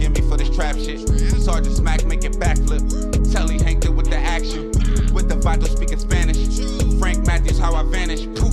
forgive me for this trap shit. Sergeant Smack making backflip. Telly Hank did with the action. With the Vato speaking Spanish. Frank Matthews, how I vanish. Poof.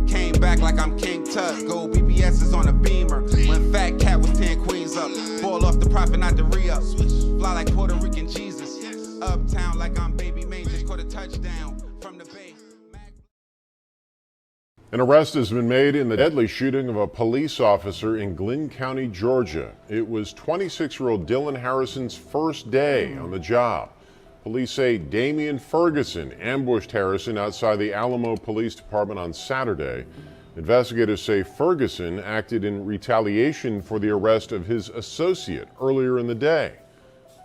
Came back like I'm King Tut. Gold BBS is on a beamer. When Fat Cat was 10 queens up. Ball off the profit, not the re-up. Fly like Puerto Rican Jesus. Uptown like I'm Baby Maine. Just caught a touchdown from the Bay. An arrest has been made in the deadly shooting of a police officer in Glynn County, Georgia. It was 26-year-old Dylan Harrison's first day on the job. Police say Damien Ferguson ambushed Harrison outside the Alamo Police Department on Saturday. Investigators say Ferguson acted in retaliation for the arrest of his associate earlier in the day.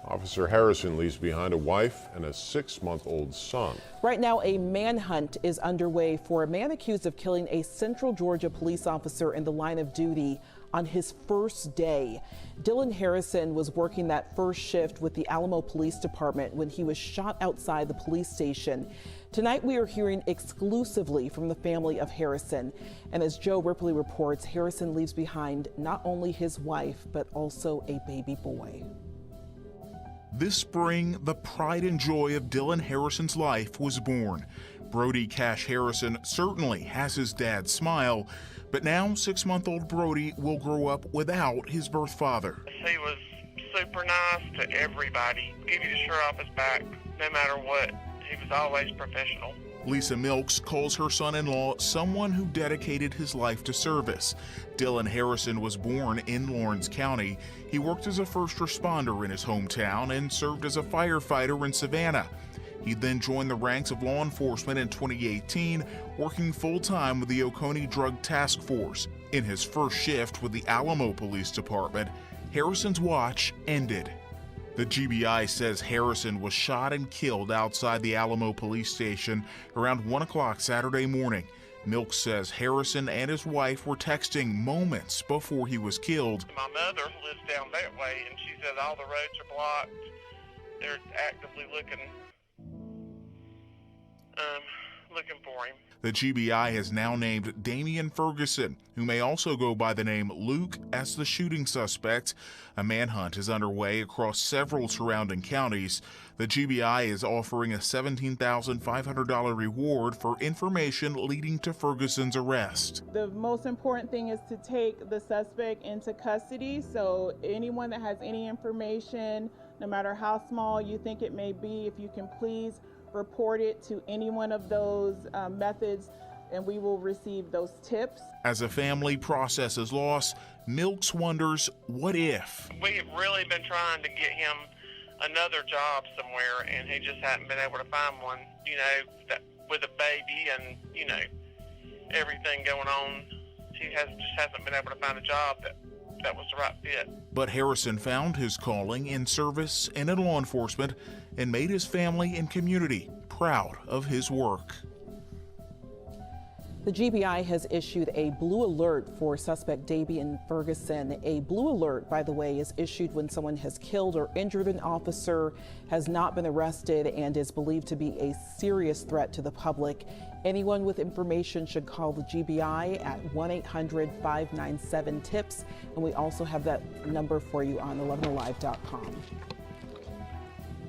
Officer Harrison leaves behind a wife and a 6-month-old son. Right now, a manhunt is underway for a man accused of killing a Central Georgia police officer in the line of duty on his first day. Dylan Harrison was working that first shift with the Alamo Police Department when he was shot outside the police station. Tonight, we are hearing exclusively from the family of Harrison. And as Joe Ripley reports, Harrison leaves behind not only his wife, but also a baby boy. This spring, the pride and joy of Dylan Harrison's life was born. Brody Cash Harrison certainly has his dad's smile, but now 6-month-old Brody will grow up without his birth father. He was super nice to everybody, give you the shirt off his back, no matter what. He was always professional. Lisa Milks calls her son-in-law someone who dedicated his life to service. Dylan Harrison was born in Lawrence County. He worked as a first responder in his hometown and served as a firefighter in Savannah. He then joined the ranks of law enforcement in 2018, working full-time with the Oconee Drug Task Force. In his first shift with the Alamo Police Department, Harrison's watch ended. The GBI says Harrison was shot and killed outside the Alamo Police Station around 1 o'clock Saturday morning. Milk says Harrison and his wife were texting moments before he was killed. My mother lives down that way, and she says all the roads are blocked. They're actively looking for him. The GBI has now named Damien Ferguson, who may also go by the name Luke, as the shooting suspect. A manhunt is underway across several surrounding counties. The GBI is offering a $17,500 reward for information leading to Ferguson's arrest. The most important thing is to take the suspect into custody, so anyone that has any information, no matter how small you think it may be, if you can please report it to any one of those methods, and we will receive those tips. As a family processes loss, Milks wonders, what if? We have really been trying to get him another job somewhere, and he just hadn't been able to find one, with a baby and, everything going on. He just hasn't been able to find a job that was the right fit. But Harrison found his calling in service and in law enforcement and made his family and community proud of his work. The GBI has issued a blue alert for suspect Damien Ferguson. A blue alert, by the way, is issued when someone has killed or injured an officer, has not been arrested, and is believed to be a serious threat to the public. Anyone with information should call the GBI at 1-800-597-TIPS, and we also have that number for you on 11alive.com.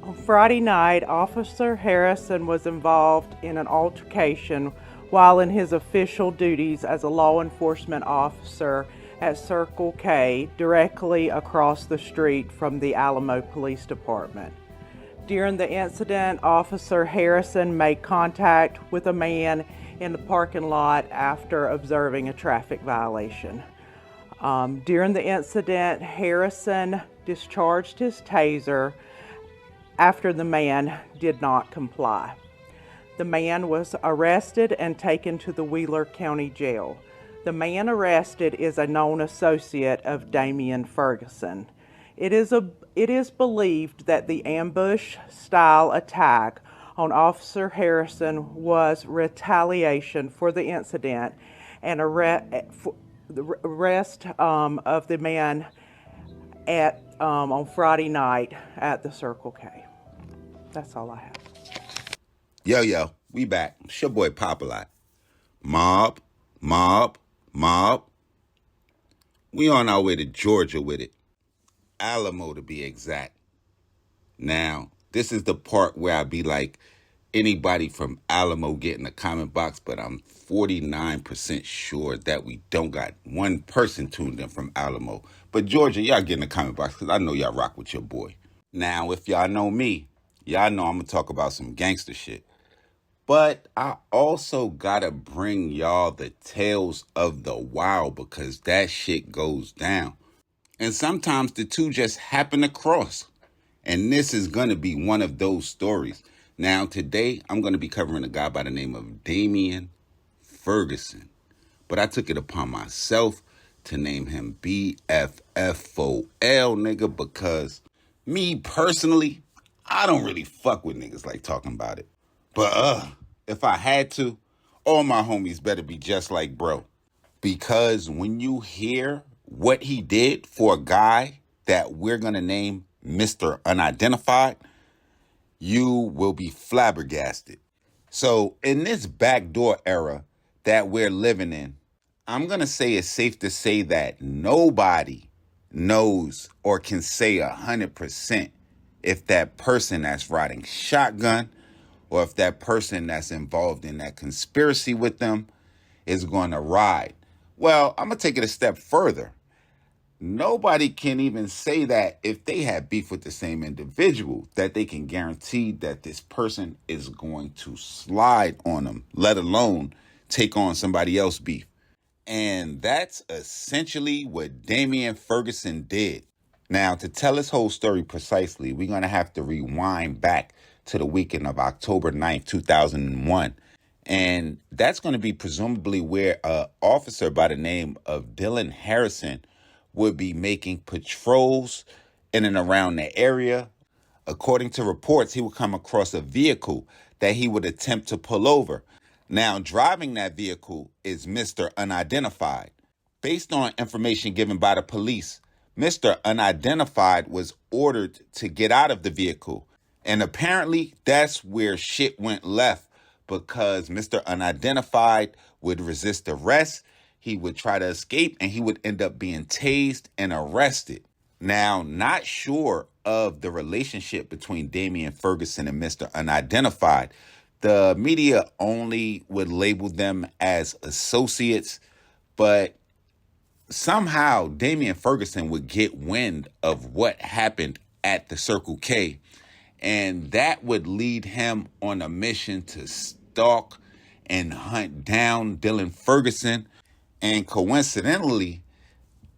On Friday night, Officer Harrison was involved in an altercation while in his official duties as a law enforcement officer at Circle K, directly across the street from the Alamo Police Department. During the incident, Officer Harrison made contact with a man in the parking lot after observing a traffic violation. During the incident, Harrison discharged his taser after the man did not comply. The man was arrested and taken to the Wheeler County Jail. The man arrested is a known associate of Damien Ferguson. It is believed that the ambush-style attack on Officer Harrison was retaliation for the incident and the arrest of the man on Friday night at the Circle K. That's all I have. Yo, we back. It's your boy Popalot. Mobb. We on our way to Georgia with it. Alamo to be exact. Now, this is the part where I be like, anybody from Alamo get in the comment box, but I'm 49% sure that we don't got one person tuned in from Alamo. But Georgia, y'all get in the comment box because I know y'all rock with your boy. Now, if y'all know me, y'all know I'm going to talk about some gangster shit. But I also got to bring y'all the tales of the wild because that shit goes down. And sometimes the two just happen to cross. And this is going to be one of those stories. Now, today, I'm going to be covering a guy by the name of Damien Ferguson. But I took it upon myself to name him BFF4L, nigga, because me personally, I don't really fuck with niggas like talking about it. But if I had to, all my homies better be just like bro. Because when you hear what he did for a guy that we're going to name Mr. Unidentified, you will be flabbergasted. So in this backdoor era that we're living in, I'm going to say it's safe to say that nobody knows or can say 100% if that person that's riding shotgun or if that person that's involved in that conspiracy with them is going to ride. Well, I'm going to take it a step further. Nobody can even say that if they have beef with the same individual, that they can guarantee that this person is going to slide on them, let alone take on somebody else's beef. And that's essentially what Damien Ferguson did. Now, to tell his whole story precisely, we're going to have to rewind back to the weekend of October 9th, 2001. And that's going to be presumably where an officer by the name of Dylan Harrison would be making patrols in and around the area. According to reports, he would come across a vehicle that he would attempt to pull over. Now, driving that vehicle is Mr. Unidentified. Based on information given by the police, Mr. Unidentified was ordered to get out of the vehicle. And apparently, that's where shit went left because Mr. Unidentified would resist arrest. He would try to escape and he would end up being tased and arrested. Now, not sure of the relationship between Damien Ferguson and Mr. Unidentified. The media only would label them as associates, but somehow Damien Ferguson would get wind of what happened at the Circle K, and that would lead him on a mission to stalk and hunt down Dylan Ferguson. And coincidentally,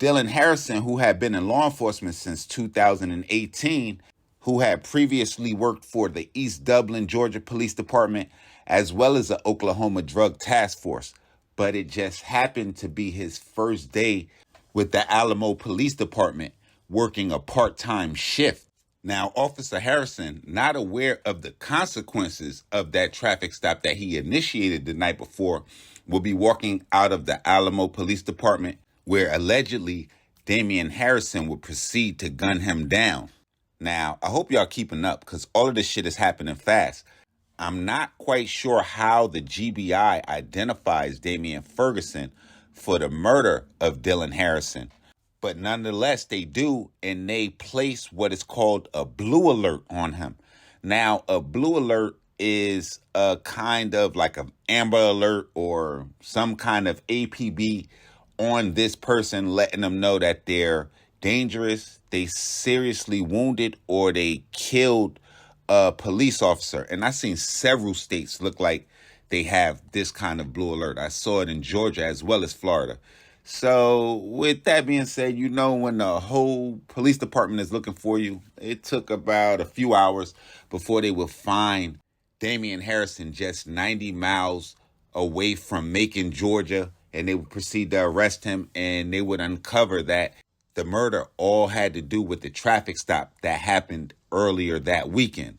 Dylan Harrison, who had been in law enforcement since 2018, who had previously worked for the East Dublin, Georgia Police Department, as well as the Oklahoma Drug Task Force. But it just happened to be his first day with the Alamo Police Department, working a part-time shift. Now, Officer Harrison, not aware of the consequences of that traffic stop that he initiated the night before, will be walking out of the Alamo Police Department, where allegedly Damien Harrison would proceed to gun him down. Now, I hope y'all keeping up because all of this shit is happening fast. I'm not quite sure how the GBI identifies Damien Ferguson for the murder of Dylan Harrison. But nonetheless, they do, and they place what is called a blue alert on him. Now, a blue alert is a kind of like an amber alert or some kind of APB on this person, letting them know that they're dangerous, they seriously wounded, or they killed a police officer. And I've seen several states look like they have this kind of blue alert. I saw it in Georgia as well as Florida. So with that being said, you know, when the whole police department is looking for you, it took about a few hours before they would find Damien Harrison just 90 miles away from Macon, Georgia, and they would proceed to arrest him, and they would uncover that the murder all had to do with the traffic stop that happened earlier that weekend.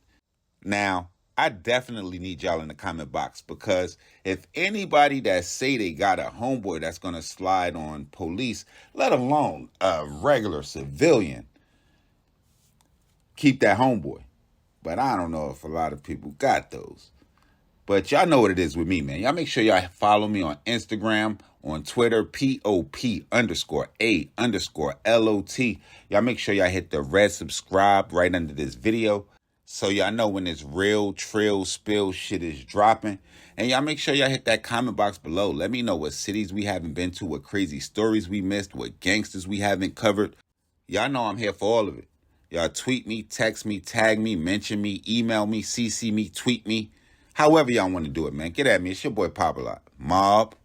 Now, I definitely need y'all in the comment box because if anybody that say they got a homeboy that's going to slide on police, let alone a regular civilian, keep that homeboy. But I don't know if a lot of people got those. But y'all know what it is with me, man. Y'all make sure y'all follow me on Instagram, on Twitter, POP_A_LOT. Y'all make sure y'all hit the red subscribe right under this video so y'all know when this real trill spill shit is dropping. And y'all make sure y'all hit that comment box below. Let me know what cities we haven't been to, what crazy stories we missed, what gangsters we haven't covered. Y'all know I'm here for all of it. Y'all tweet me, text me, tag me, mention me, email me, CC me, tweet me. However y'all want to do it, man. Get at me. It's your boy Popalot. Mobb.